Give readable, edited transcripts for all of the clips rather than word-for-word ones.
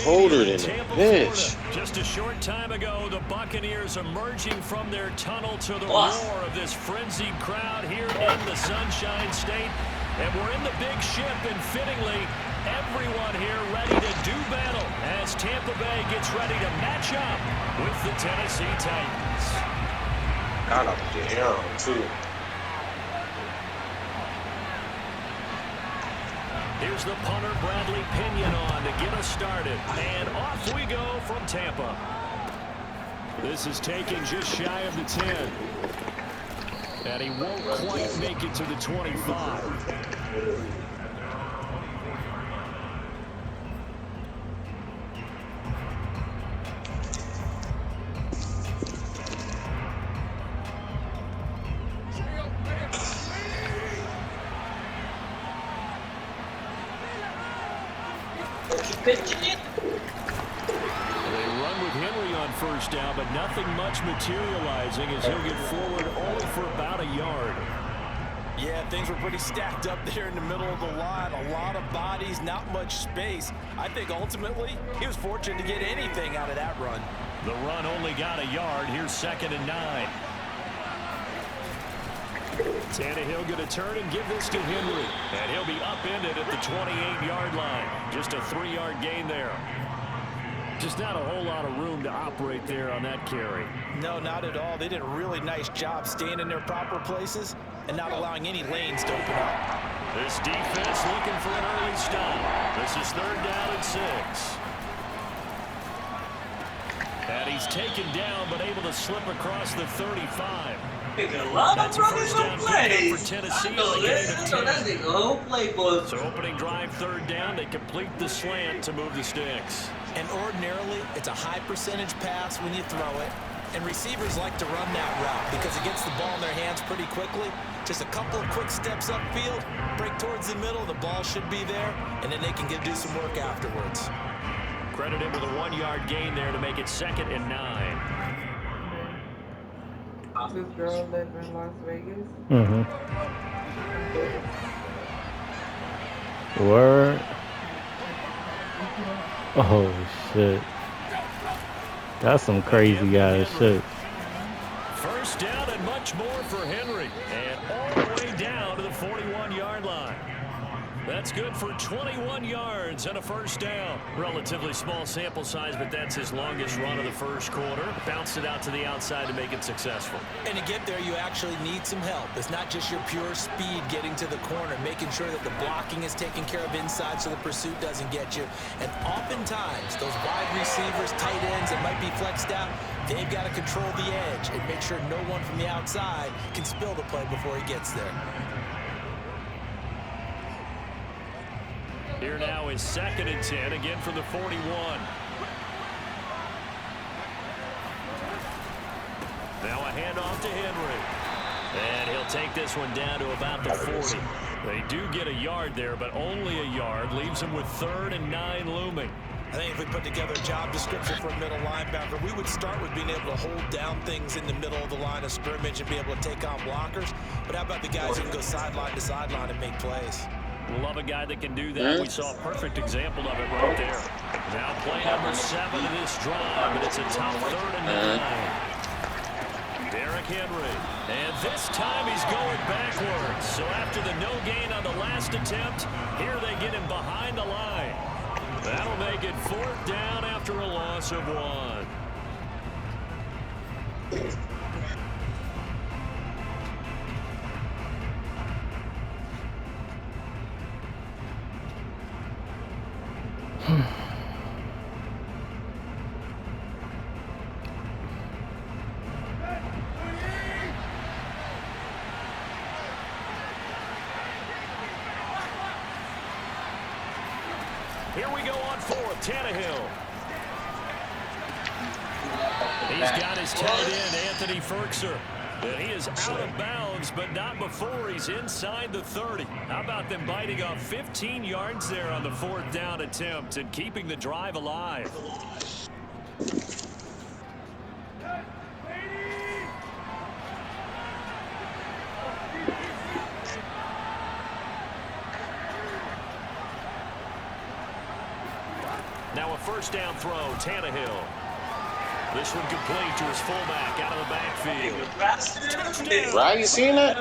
colder than a bitch. Just a short time ago, the Buccaneers emerging from their tunnel to the roar of this frenzied crowd here in the Sunshine State. And we're in the big ship, and fittingly, everyone here ready to do battle as Tampa Bay gets ready to match up with the Tennessee Titans. Got up down, too. Here's the punter, Bradley Pinion, on to get us started. And off we go from Tampa. This is taken just shy of the 10. And he won't quite make it to the 25. They run with Henry on first down, but nothing much materializing as he'll get forward only for about a yard. Yeah, things were pretty stacked up there in the middle of the line. A lot of bodies, not much space. I think ultimately he was fortunate to get anything out of that run. The run only got a yard. Here's 2nd and 9. Tannehill going to turn and give this to Henry. And he'll be upended at the 28-yard line. Just a 3-yard gain there. Just not a whole lot of room to operate there on that carry. No, not at all. They did a really nice job staying in their proper places and not allowing any lanes to open up. This defense looking for an early stop. This is 3rd down and 6. And he's taken down, but able to slip across the 35. That's a first down pickup for Tennessee. So opening drive, 3rd down. They complete the slant to move the sticks. And ordinarily, it's a high percentage pass when you throw it. And receivers like to run that route because it gets the ball in their hands pretty quickly. Just a couple of quick steps upfield, break towards the middle, the ball should be there, and then they can do some work afterwards. Credit him with a 1-yard gain there to make it 2nd and 9. This girl live in Las Vegas. Word. Oh shit. That's some crazy ass shit. First down and much more for Henry. And all the way down to the 41-yard line. That's good for 21 yards and a first down. Relatively small sample size, but that's his longest run of the first quarter. Bounced it out to the outside to make it successful. And to get there, you actually need some help. It's not just your pure speed getting to the corner, making sure that the blocking is taken care of inside so the pursuit doesn't get you. And oftentimes, those wide receivers, tight ends that might be flexed out, they've got to control the edge and make sure no one from the outside can spill the play before he gets there. Here now is 2nd and 10, again from the 41. Now a handoff to Henry. And he'll take this one down to about the 40. They do get a yard there, but only a yard. Leaves him with 3rd and 9 looming. I think if we put together a job description for a middle linebacker, we would start with being able to hold down things in the middle of the line of scrimmage and be able to take on blockers. But how about the guys who can go sideline to sideline and make plays? Love a guy that can do that. We saw a perfect example of it right there. Now play number 7 of this drive, but it's a tough 3rd and 9. Derrick Henry. And this time he's going backwards. So after the no gain on the last attempt, here they get him behind the line. That'll make it 4th down after a loss of 1. Here we go on 4th. Tannehill. He's got his tight end, Anthony Ferkser. And he is out of bounds, but not before he's inside the 30. How about them biting off 15 yards there on the 4th down attempt and keeping the drive alive? Now a first down throw, Tannehill. This one complete to his fullback out of the backfield. Right? You seen that?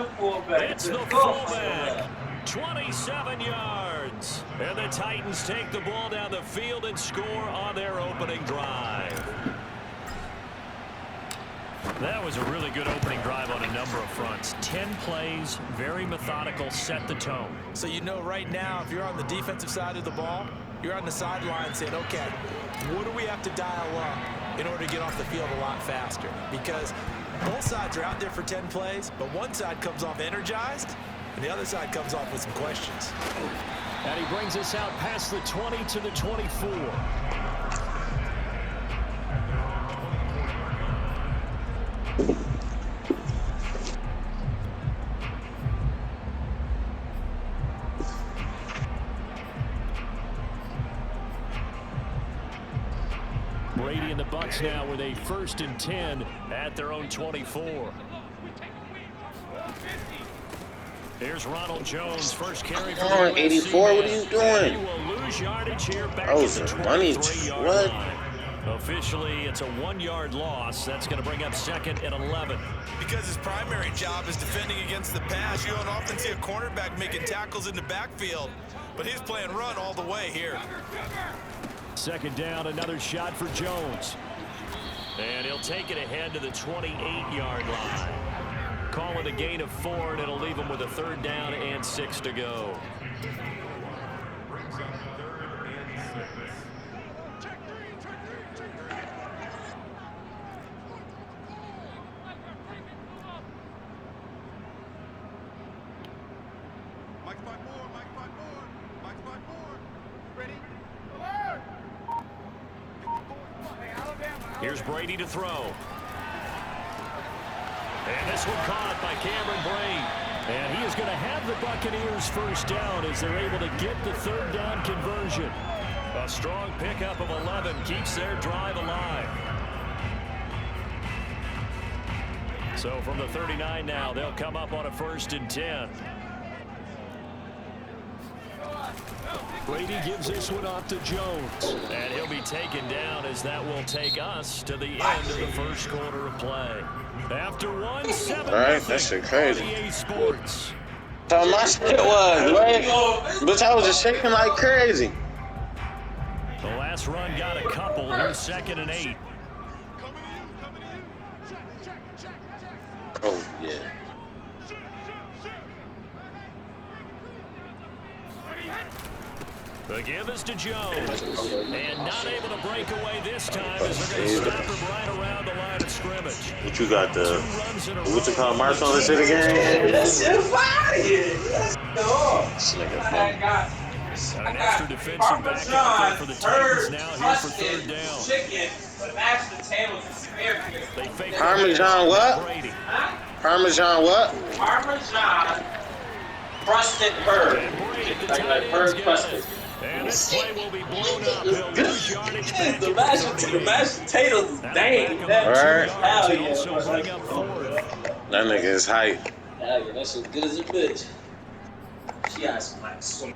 It's the fullback. 27 yards. And the Titans take the ball down the field and score on their opening drive. That was a really good opening drive on a number of fronts. 10 plays, very methodical, set the tone. So you know right now, if you're on the defensive side of the ball, you're on the sideline saying, okay, what do we have to dial up in order to get off the field a lot faster? Because both sides are out there for 10 plays, but one side comes off energized, and the other side comes off with some questions. And he brings us out past the 20 to the 24. Brady and the Bucs now with a 1st and 10 at their own 24. Here's Ronald Jones, first carry for the 84, what are you doing? He will lose yardage here back Oh, at the money. 23-yard What? line. Officially, it's a 1-yard loss. That's going to bring up 2nd and 11. Because his primary job is defending against the pass, you don't often see a cornerback making tackles in the backfield, but he's playing run all the way here. 2nd down, another shot for Jones. And he'll take it ahead to the 28-yard line. Call it a gain of 4, and it'll leave him with a 3rd down and 6 to go. Here's Brady to throw. And this one caught by Cameron Brate. And he is going to have the Buccaneers first down as they're able to get the 3rd down conversion. A strong pickup of 11 keeps their drive alive. So from the 39 now, they'll come up on a 1st and 10. Brady gives this one off to Jones. And he'll be taken down as that will take us to the end of the first quarter of play. After 1-7, Alright, that shit crazy. EA Sports. So my shit was, right? Bitch, I was just shaking like crazy. The last run got a couple. Here's 2nd and 8. Oh, yeah. The give is to Jones. And not able to break away this time as they're going to stop him right around the line of scrimmage. What you got, 2 runs in a what you row. call March on this shit again? That's it. Fire here. Let's go. This nigga I funny. got An extra defensive back out there for the Titans now here for 3rd down. Chicken, but mashed potatoes and asparagus. They fake Parmesan what? Brady. Parmesan what? Parmesan crusted herb. And Brady, the Like tight herb ends crusted. get it. And this play will be blown up. He'll lose yardage back The at mashed potatoes is dang. Alright. Hell yeah. Also bring up 4th. That nigga is hype. Hell yeah, that's as good as a bitch. She got some like some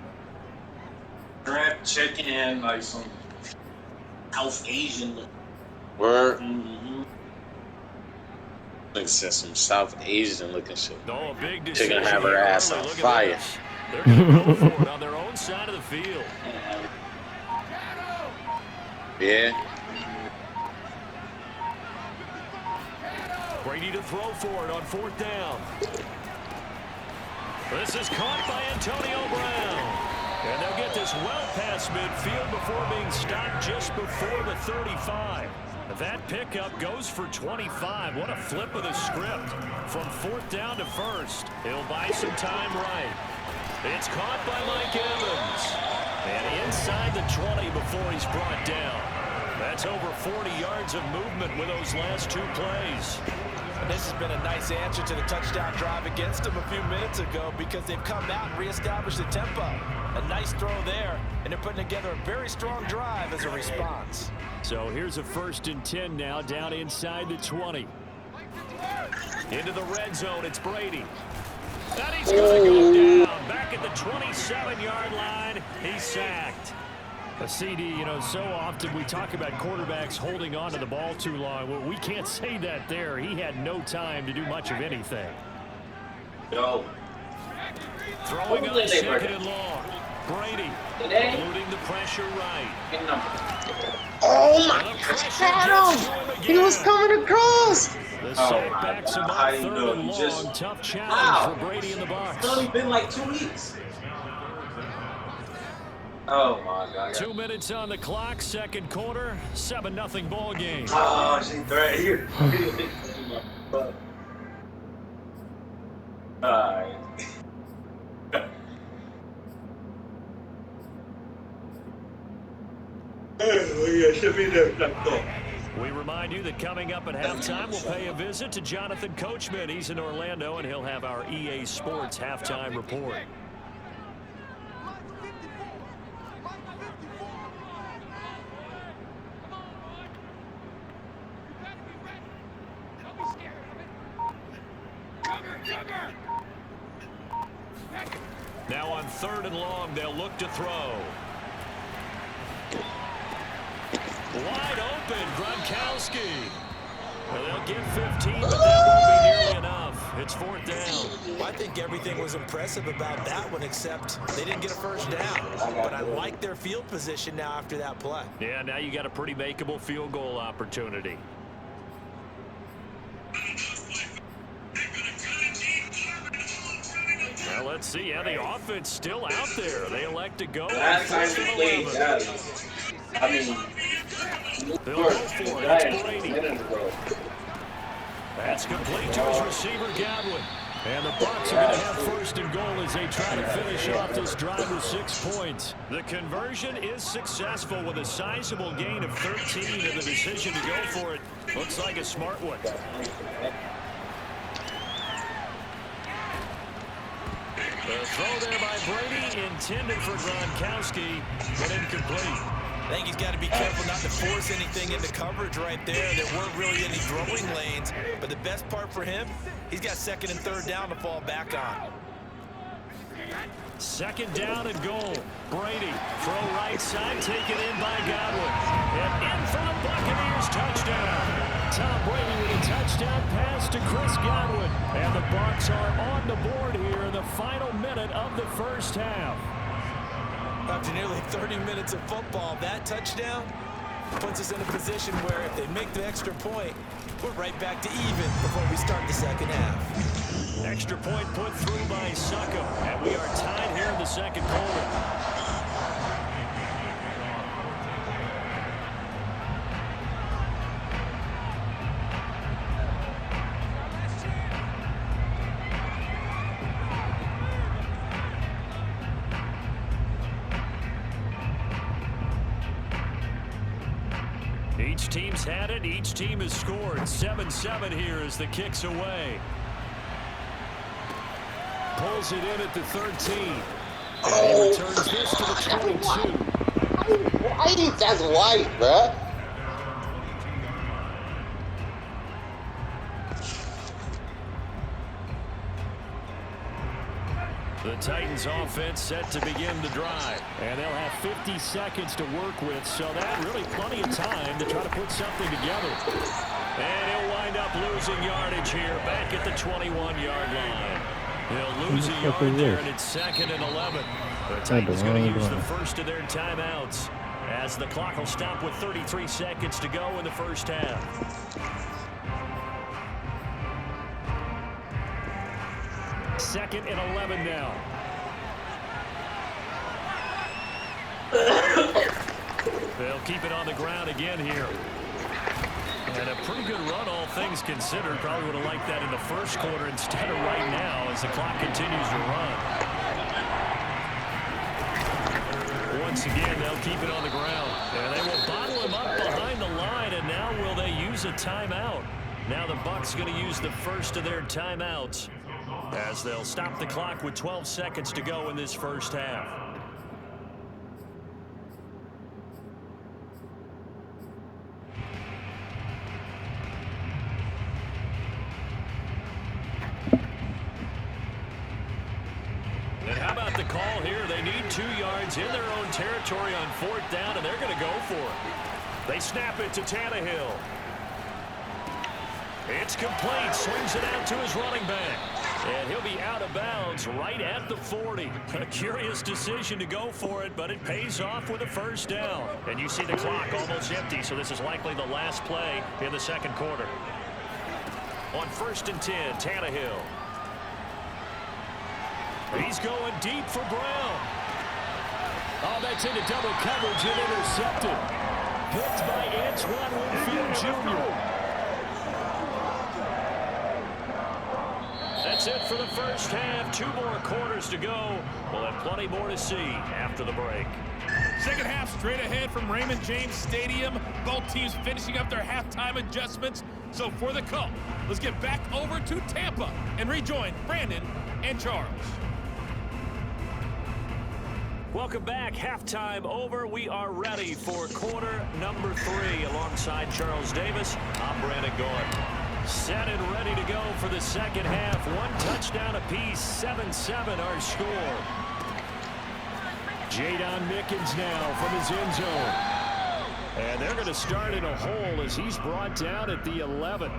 shrimp, chicken, like some South Asian. Word. Mm-hmm. Nigga said some South Asian looking shit. Oh, a big She decision gonna have her here ass early. on Look at fire. this. They're going to go for it on their own side of the field. Yeah. Brady to throw for it on 4th down. This is caught by Antonio Brown. And they'll get this well past midfield before being stopped just before the 35. That pickup goes for 25. What a flip of the script. From 4th down to 1st. He'll buy some time right. It's caught by Mike Evans. And inside the 20 before he's brought down. That's over 40 yards of movement with those last 2 plays. And this has been a nice answer to the touchdown drive against them a few minutes ago because they've come out and reestablished the tempo. A nice throw there, and they're putting together a very strong drive as a response. So here's a 1st and 10 now down inside the 20. Into the red zone, it's Brady. And he's going to go down. Back at the 27-yard line, he's sacked. A CD, you know, so often we talk about quarterbacks holding on to the ball too long. Well, we can't say that there. He had no time to do much of anything. Yo. Throwing on second and long. Brady eluding the pressure right. Oh my God! He was coming across. The sack backs him up, third and long. Tough challenge for Brady and the Bucs. It's only been like 2 weeks. Oh my God. 2 minutes on the clock, second quarter, 7-0 ball game. Oh, she's right here. Alright. We remind you that coming up at halftime, we'll pay a visit to Jonathan Coachman. He's in Orlando, and he'll have our EA Sports halftime report. Now on third and long, they'll look to throw. Wide open, Gronkowski. Well, they'll get 15, but that won't be nearly enough. It's fourth down. Well, I think everything was impressive about that one, except they didn't get a first down. But I like their field position now after that play. Yeah, now you got a pretty makeable field goal opportunity. Well, let's see. Yeah, the offense still out there. They elect to go. Last time we played, I mean, they'll go for it. It's Brady. That's complete to his receiver, Godwin. And the Bucs are going to have first and goal as they try to finish off this drive with 6 points. The conversion is successful with a sizable gain of 13, and the decision to go for it looks like a smart one. The throw there by Brady, intended for Gronkowski, but incomplete. I think he's got to be careful not to force anything into coverage right there. There weren't really any throwing lanes. But the best part for him, he's got second and third down to fall back on. Second down and goal. Brady, throw right side, taken in by Godwin. And in for the Buccaneers, touchdown. Tom Brady with a touchdown pass to Chris Godwin. And the Bucs are on the board here in the final minute of the first half. After nearly 30 minutes of football, that touchdown puts us in a position where if they make the extra point, we're right back to even before we start the second half. Extra point put through by Suckham, and we are tied here in the second quarter. Each team's had it. Each team has scored. 7-7 here as the kick's away. Pulls it in at the 13. And he returns this to the 22. White, that's white, bruh. The Titans offense set to begin the drive. And they'll have 50 seconds to work with, so that really plenty of time to try to put something together. And he'll wind up losing yardage here back at the 21-yard line. He'll lose a yard there, and it's second and 11. The Titans going to use the first of their timeouts as the clock will stop with 33 seconds to go in the first half. Second and 11 now. They'll keep it on the ground again here. And a pretty good run, all things considered. Probably would have liked that in the first quarter instead of right now as the clock continues to run. Once again, they'll keep it on the ground. And they will bottle him up behind the line, and now will they use a timeout? Now the Bucs going to use the first of their timeouts as they'll stop the clock with 12 seconds to go in this first half. And how about the call here. They need 2 yards in their own territory on 4th down, and they're going to go for it. They snap it to Tannehill. It's complete. Swings it out to his running back. And he'll be out of bounds right at the 40. A curious decision to go for it, but it pays off with a 1st down. And you see the clock almost empty, so this is likely the last play in the 2nd quarter. On 1st and 10, Tannehill. He's going deep for Brown. Oh, that's into double coverage and intercepted. Picked by Antoine Winfield Jr. That's it for the 1st half. 2 more quarters to go. We'll have plenty more to see after the break. 2nd half straight ahead from Raymond James Stadium. Both teams finishing up their halftime adjustments. So for the call, let's get back over to Tampa and rejoin Brandon and Charles. Welcome back. Halftime over. We are ready for quarter number 3 alongside Charles Davis. I'm Brandon Gordon. Set and ready to go for the 2nd half. 1 touchdown apiece. 7-7 our score. Jadon Mickens now from his end zone. And they're going to start in a hole as he's brought down at the 11.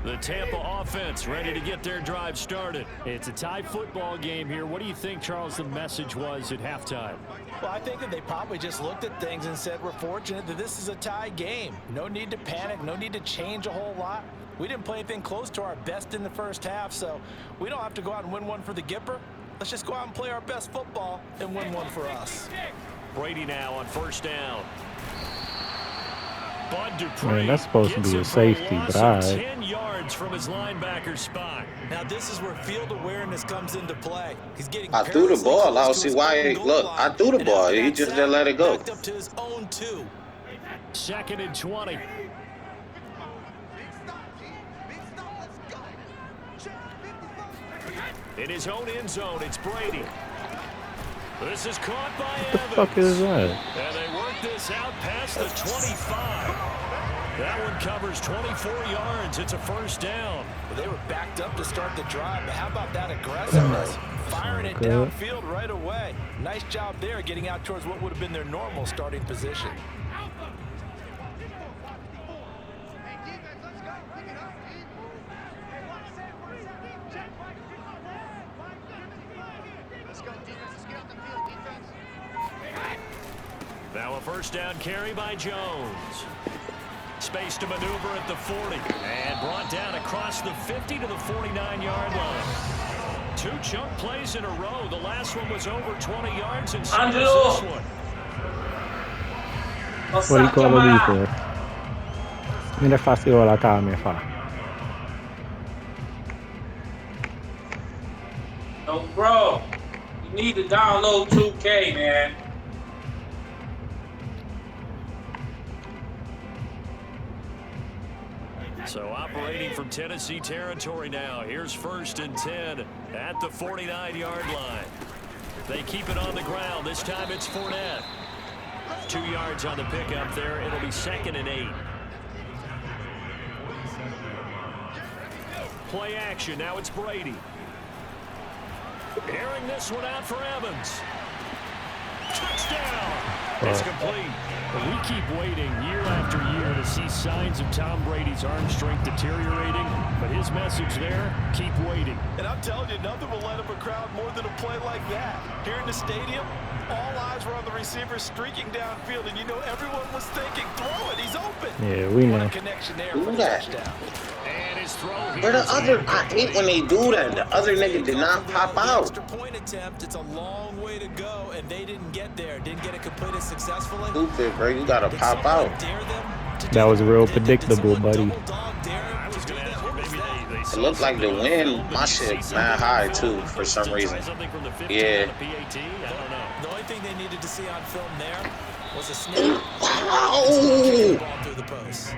The Tampa offense ready to get their drive started. It's a tie football game here. What do you think, Charles, the message was at halftime? Well, I think that they probably just looked at things and said, we're fortunate that this is a tie game. No need to panic. No need to change a whole lot. We didn't play anything close to our best in the 1st half, so we don't have to go out and win one for the Gipper. Let's just go out and play our best football and win one for us. Brady now on 1st down. Bud Dupree. Man, that's supposed to be a safety, but all right. 10 yards from his linebacker spot. Now this is where field awareness comes into play. He's getting I threw the ball. I don't see why. Look, I threw the ball. He just didn't let it go. Backed up to his own 2. 2nd and 20. In his own end zone, it's Brady. This is caught by Evans. What the fuck is that? And they work this out past the 25. That one covers 24 yards. It's a 1st down. Well, they were backed up to start the drive, but how about that aggressiveness? Firing it downfield right away. Nice job there getting out towards what would have been their normal starting position. Now a 1st down carry by Jones. Space to maneuver at the 40. And brought down across the 50 to the 49-yard line. 2 chunk plays in a row. The last one was over 20 yards, and so is this one. What do you call a leaper? Mi ne fa la time fa. No, bro, you need to download 2K, man. So operating from Tennessee territory now. Here's 1st and 10 at the 49-yard line. They keep it on the ground. This time it's Fournette. 2 yards on the pickup there. It'll be 2nd and 8. Play action. Now it's Brady. Airing this one out for Evans. Touchdown. It's complete. We keep waiting year after year to see signs of Tom Brady's arm strength deteriorating, but his message there, keep waiting. And I'm telling you, nothing will light up a crowd more than a play like that. Here in the stadium, all eyes were on the receiver streaking downfield, and you know everyone was thinking, throw it, he's open. Yeah, we know. What a connection there Do for the that. touchdown. And his throw here. Where the other? I hate when they do that. The other nigga did not pop out. Extra point attempt, it's a long way to go, and they didn't get there. Didn't get it completed successfully. Stupid, bro. You gotta pop out. That was real predictable, buddy. It looked like the wind. My shit mad high too for some reason. Yeah. The only thing they needed to see on film there was a snap. Ow! Ball through the post.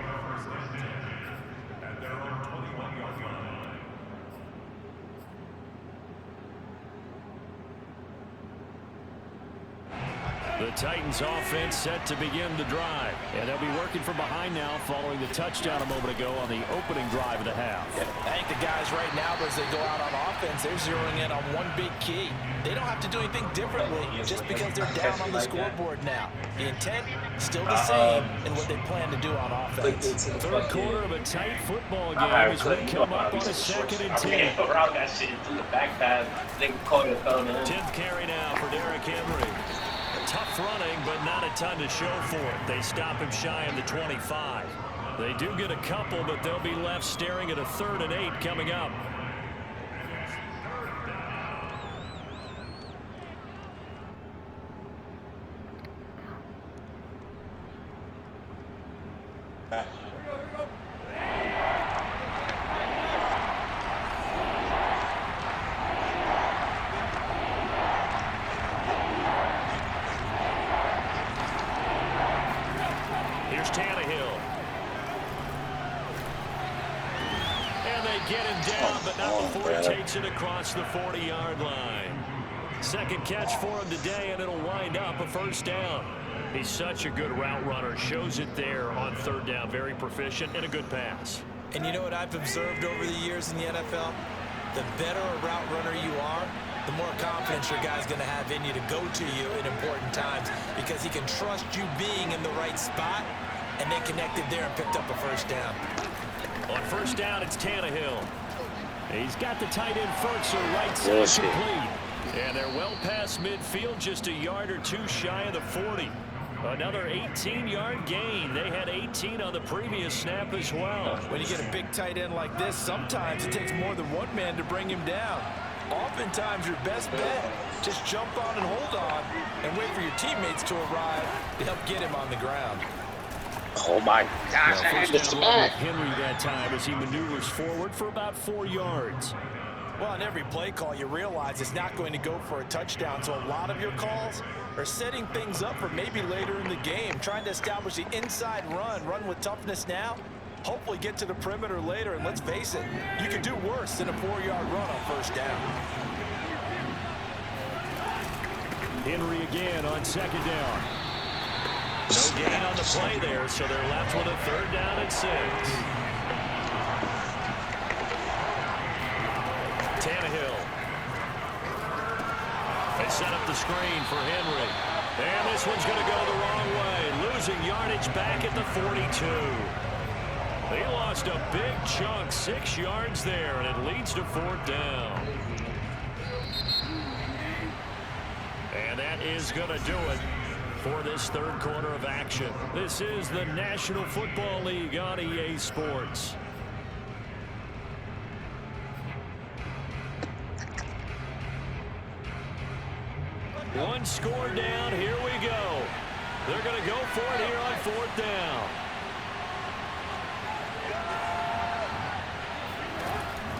The Titans offense set to begin the drive. And they'll be working from behind now following the touchdown a moment ago on the opening drive of the half. I think the guys right now, as they go out on offense, they're zeroing in on one big key. They don't have to do anything differently just because they're down on the scoreboard now. The intent still the same in what they plan to do on offense. Third quarter of a tight football game as we come up on a 2nd and 10. Around that shit through the back pass. They caught it thrown in. 10th carry now for Derrick Henry. Tough running, but not a ton to show for it. They stop him shy of the 25. They do get a couple, but they'll be left staring at a 3rd and 8 coming up. It across the 40-yard line. Second catch for him today, and it'll wind up a 1st down. He's such a good route runner. Shows it there on 3rd down. Very proficient and a good pass. And you know what I've observed over the years in the NFL? The better a route runner you are, the more confidence your guy's going to have in you to go to you in important times because he can trust you being in the right spot, and they connected there and picked up a 1st down. On 1st down, it's Tannehill. He's got the tight end first, so right side complete. And they're well past midfield, just a yard or 2 shy of the 40. Another 18-yard gain. They had 18 on the previous snap as well. When you get a big tight end like this, sometimes it takes more than one man to bring him down. Oftentimes, your best bet, just jump on and hold on and wait for your teammates to arrive to help get him on the ground. Oh my gosh, I had this back. Henry that time as he maneuvers forward for about 4 yards. Well, on every play call, you realize it's not going to go for a touchdown, so a lot of your calls are setting things up for maybe later in the game, trying to establish the inside run with toughness now, hopefully get to the perimeter later, and let's face it, you could do worse than a 4-yard run on 1st down. Henry again on 2nd down. No gain on the play there, so they're left with a 3rd down and 6. Tannehill. They set up the screen for Henry. And this one's going to go the wrong way. Losing yardage back at the 42. They lost a big chunk, 6 yards there, and it leads to 4th down. And that is going to do it for this 3rd quarter of action. This is the National Football League on EA Sports. One score down. Here we go. They're going to go for it here on 4th down.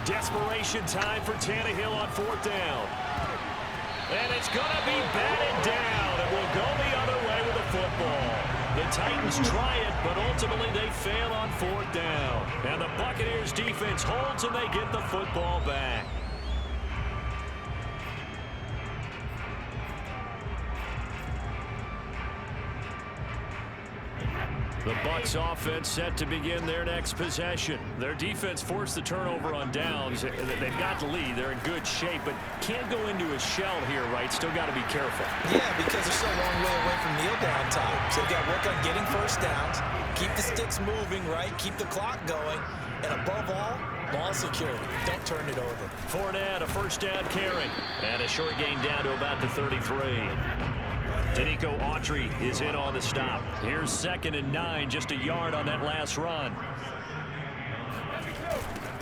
Desperation time for Tannehill on 4th down. And it's going to be batted down. It will go the other way with the football. The Titans try it, but ultimately they fail on 4th down. And the Buccaneers defense holds and they get the football back. The Bucs offense set to begin their next possession. Their defense forced the turnover on downs. They've got the lead. They're in good shape, but can't go into a shell here, right? Still got to be careful. Yeah, because they're so long way away from kneel down time. So they've got to work on getting 1st downs, keep the sticks moving, right? Keep the clock going, and above all, ball security. Don't turn it over. Fournette, a 1st down carry, and a short gain down to about the 33. Danico Autry is in on the stop. Here's 2nd and 9, just a yard on that last run.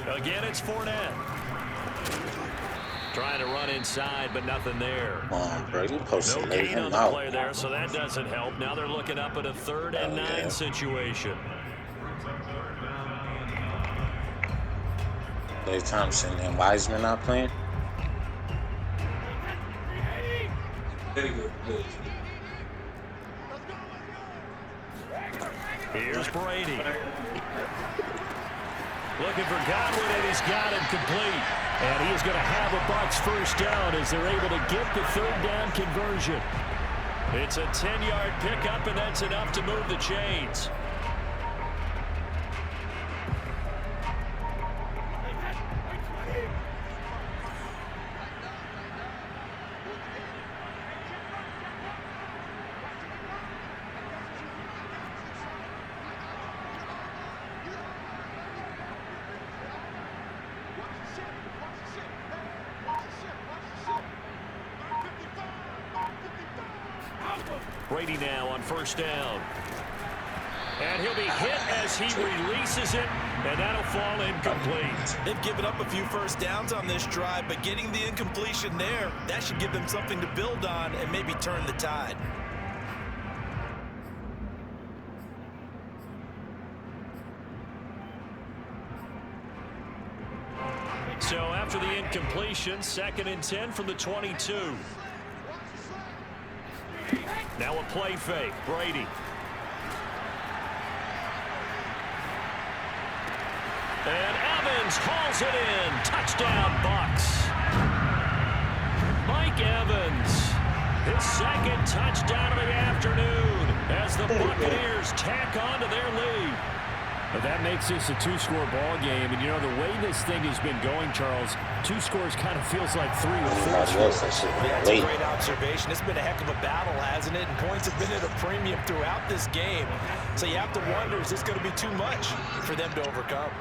Again, it's Fournette. Trying to run inside, but nothing there. No gain on the play there, so that doesn't help. Now they're looking up at a 3rd and 9 situation. Clay Thompson and Wiseman not playing. Very good. Here's Brady. Looking for Godwin, and he's got him complete. And he is going to have a Bucs 1st down as they're able to get the 3rd down conversion. It's a 10-yard pickup, and that's enough to move the chains. Brady now on first down. And he'll be hit as he releases it, and that'll fall incomplete. They've given up a few first downs on this drive, but getting the incompletion there, that should give them something to build on and maybe turn the tide. So after the incompletion, 2nd and 10 from the 22. Now a play fake. Brady. And Evans hauls it in. Touchdown, Bucs. Mike Evans, his 2nd touchdown of the afternoon as the Buccaneers tack on to their lead. But that makes this a 2-score ball game. And, you know, the way this thing has been going, Charles, 2 scores kind of feels like 3 or 4 scores. Yeah, it's a great observation. It's been a heck of a battle, hasn't it? And points have been at a premium throughout this game. So you have to wonder, is this going to be too much for them to overcome?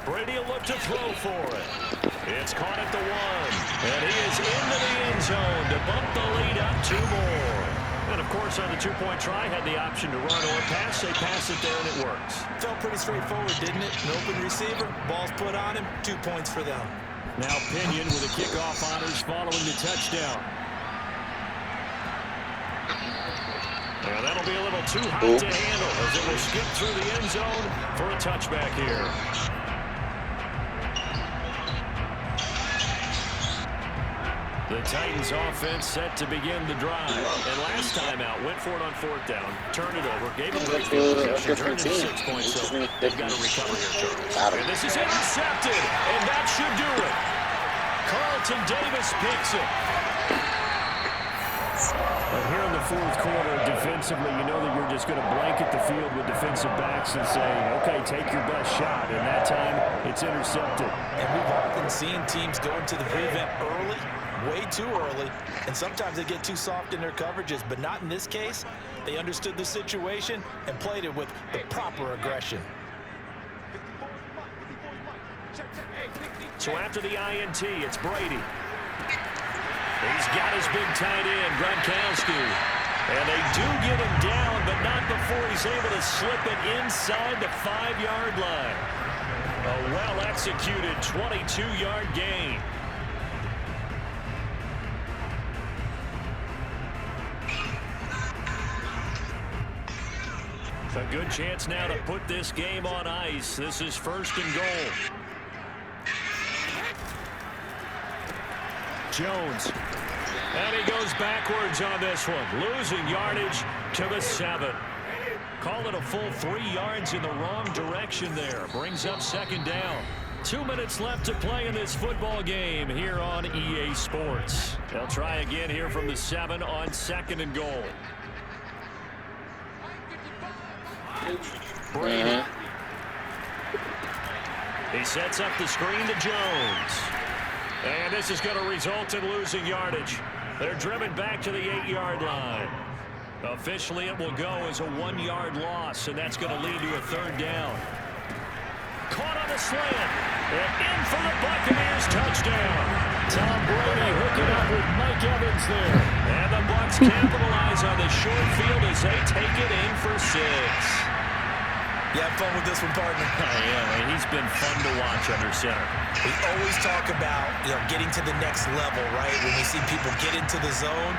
Brady will look to throw for it. It's caught at the 1. And he is into the end zone to bump the lead up 2 more. And, of course, on the 2-point try, had the option to run or pass. They pass it there, and it works. Felt pretty straightforward, didn't it? An open receiver, ball's put on him, 2 points for them. Now Pinion with the kickoff honors following the touchdown. And that'll be a little too hot to handle as it will skip through the end zone for a touchback here. The Titans offense set to begin the drive. And last time out, went for it on 4th down, turned it over, gave it a field possession, turned it into 6 points. So they've got to recover here, Charles. And this is intercepted, and that should do it. Carlton Davis picks it. But here in the 4th quarter, defensively, you know that you're just going to blanket the field with defensive backs and say, okay, take your best shot. And that time, it's intercepted. And we've often seen teams go into the prevent early, way too early, and sometimes they get too soft in their coverages, but not in this case. They understood the situation and played it with the proper aggression. So after the INT, it's Brady. He's got his big tight end, Gronkowski. And they do get him down, but not before he's able to slip it inside the 5-yard line. A well-executed 22-yard gain. A good chance now to put this game on ice. This is 1st and goal. Jones. And he goes backwards on this one. Losing yardage to the 7. Call it a full 3 yards in the wrong direction there. Brings up 2nd down. 2 minutes left to play in this football game here on EA Sports. They'll try again here from the 7 on 2nd and goal. Brady. He sets up the screen to Jones. And this is going to result in losing yardage. They're driven back to the 8-yard line. Officially, it will go as a 1-yard loss, and that's going to lead to a 3rd down. Caught on the slant. And in for the Buccaneers touchdown. Tom Brady hooking up with Mike Evans there. And the Bucs capitalize on the short field as they take it in for 6. You have fun with this one, partner? Yeah, he's been fun to watch under center. We always talk about, getting to the next level, right? When we see people get into the zone,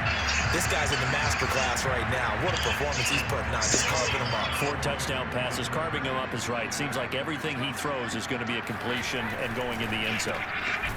this guy's in the master class right now. What a performance he's putting on, just carving them up. 4 touchdown passes, carving them up is right. Seems like everything he throws is going to be a completion and going in the end zone.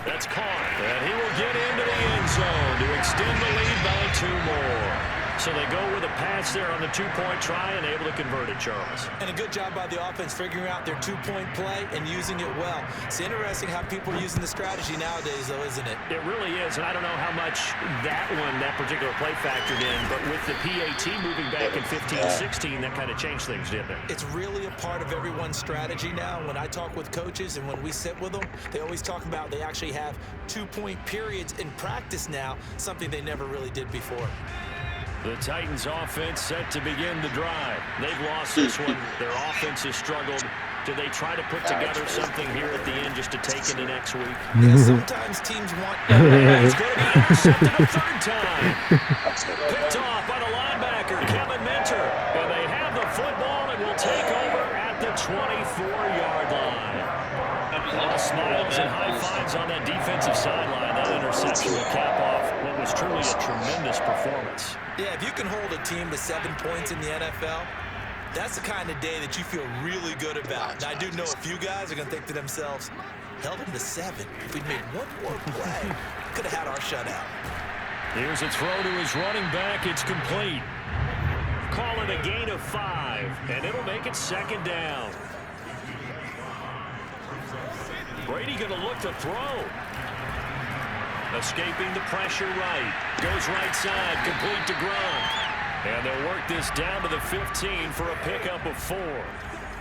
That's caught, and he will get into the end zone to extend the lead by 2 more. So they go with a pass there on the two-point try and able to convert it, Charles. And a good job by the offense figuring out their two-point play and using it well. It's interesting how people are using the strategy nowadays, though, isn't it? It really is, and I don't know how much that particular play factored in, but with the PAT moving back in 15-16, that kind of changed things, didn't it? It's really a part of everyone's strategy now. When I talk with coaches and when we sit with them, they always talk about they actually have two-point periods in practice now, something they never really did before. The Titans offense set to begin the drive. They've lost this one. Their offense has struggled. Do they try to put together something here at the end just to take into next week? Yeah, sometimes teams want... It's going to be intercepted a third time. Picked off by the linebacker, Kevin Minter. And they have the football and will take over at the 24-yard line. A lot of smiles and high fives on that defensive sideline. That interception will cap off what was truly a tremendous performance. Yeah, if you can hold a team to 7 points in the NFL, that's the kind of day that you feel really good about. And I do know a few guys are going to think to themselves, held them to 7. If we'd made one more play, could have had our shutout. Here's a throw to his running back. It's complete. Call it a gain of 5, and it'll make it second down. Brady going to look to throw. Escaping the pressure right. Goes right side, complete to Gronk. And they'll work this down to the 15 for a pickup of 4.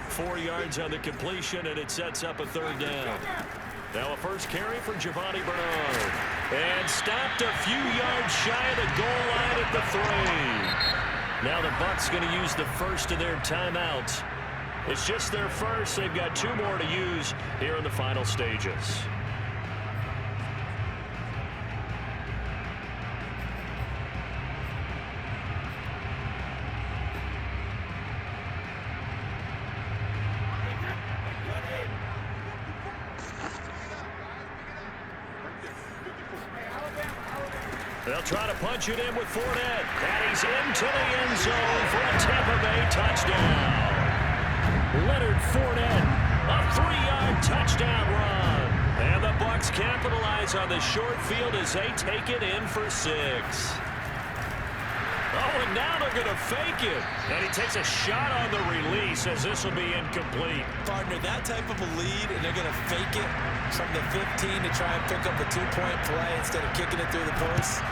4 yards on the completion, and it sets up a third down. Now a first carry for Giovanni Bernard. And stopped a few yards shy of the goal line at the 3. Now the Bucs going to use the first of their timeouts. It's just their first. They've got 2 more to use here in the final stages. They'll try to punch it in with Fournette. And he's into the end zone for a Tampa Bay touchdown. Leonard Fournette, a 3-yard touchdown run. And the Bucs capitalize on the short field as they take it in for 6. Oh, and now they're going to fake it. And he takes a shot on the release as this will be incomplete. Partner, that type of a lead, and they're going to fake it from the 15 to try and pick up a 2-point play instead of kicking it through the post.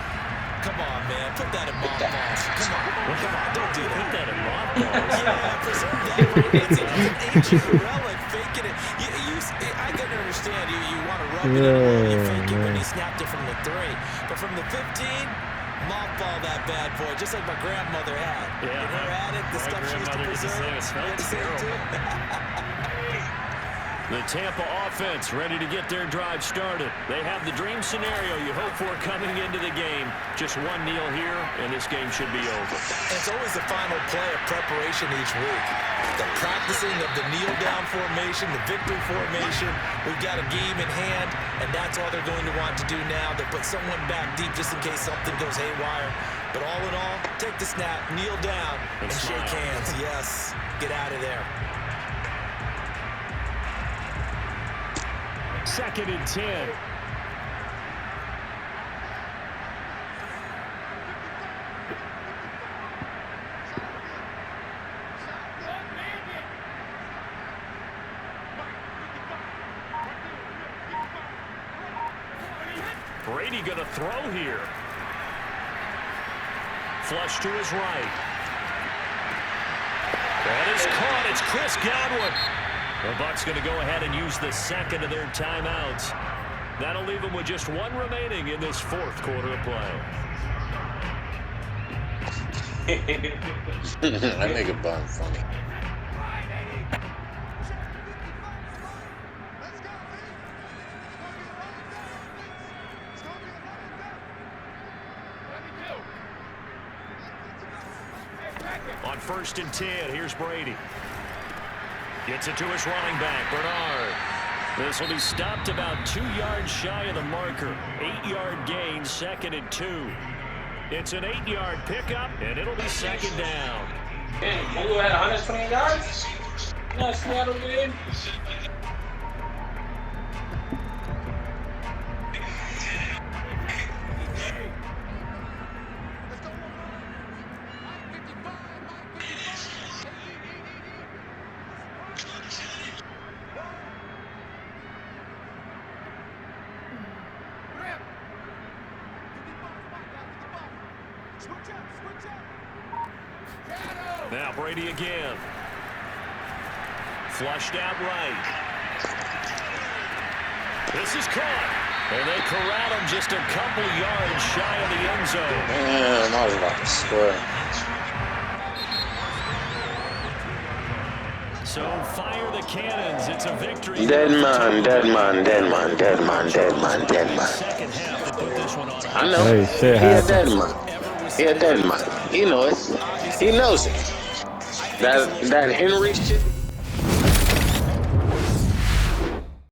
Come on, man. Put that in mothballs. Come on. Don't do that. Put that in mothballs. Yeah, preserve that. It's an ancient relic. Faking it. I can understand you want to rub it in. You fake it when he snapped it from the 3. But from the 15, mothball that bad boy, just like my grandmother had. Yeah, in her attic, the stuff she used to preserve. The Tampa offense ready to get their drive started. They have the dream scenario you hope for coming into the game. Just one kneel here, and this game should be over. It's always the final play of preparation each week. The practicing of the kneel-down formation, the victory formation. We've got a game in hand, and that's all they're going to want to do now. They'll put someone back deep just in case something goes haywire. But all in all, take the snap, kneel down, and shake hands. Yes, get out of there. 2nd and 10. Brady going to throw here. Flush to his right. That is caught. It's Chris Godwin. The Bucs going to go ahead and use the second of their timeouts. That'll leave them with just 1 remaining in this 4th quarter of play. That nigga Bun funny. On 1st and 10, here's Brady. Gets it to his running back, Bernard. This will be stopped about 2 yards shy of the marker. 8-yard gain, 2nd and 2. It's an 8-yard pickup, and it'll be 2nd down. Damn, you had 120 yards? No, Seattle did. Now Brady again. Flushed out right. This is caught. And they corral him just a couple yards shy of the end zone. Damn, I was about to score. So fire the cannons. It's a victory. Dead man, dead man, dead man, dead man, dead man, dead man. Second half to put this one on. I know. Hey, shit He a happened. dead man. He a dead man. He knows it. He knows it. That Henry shit.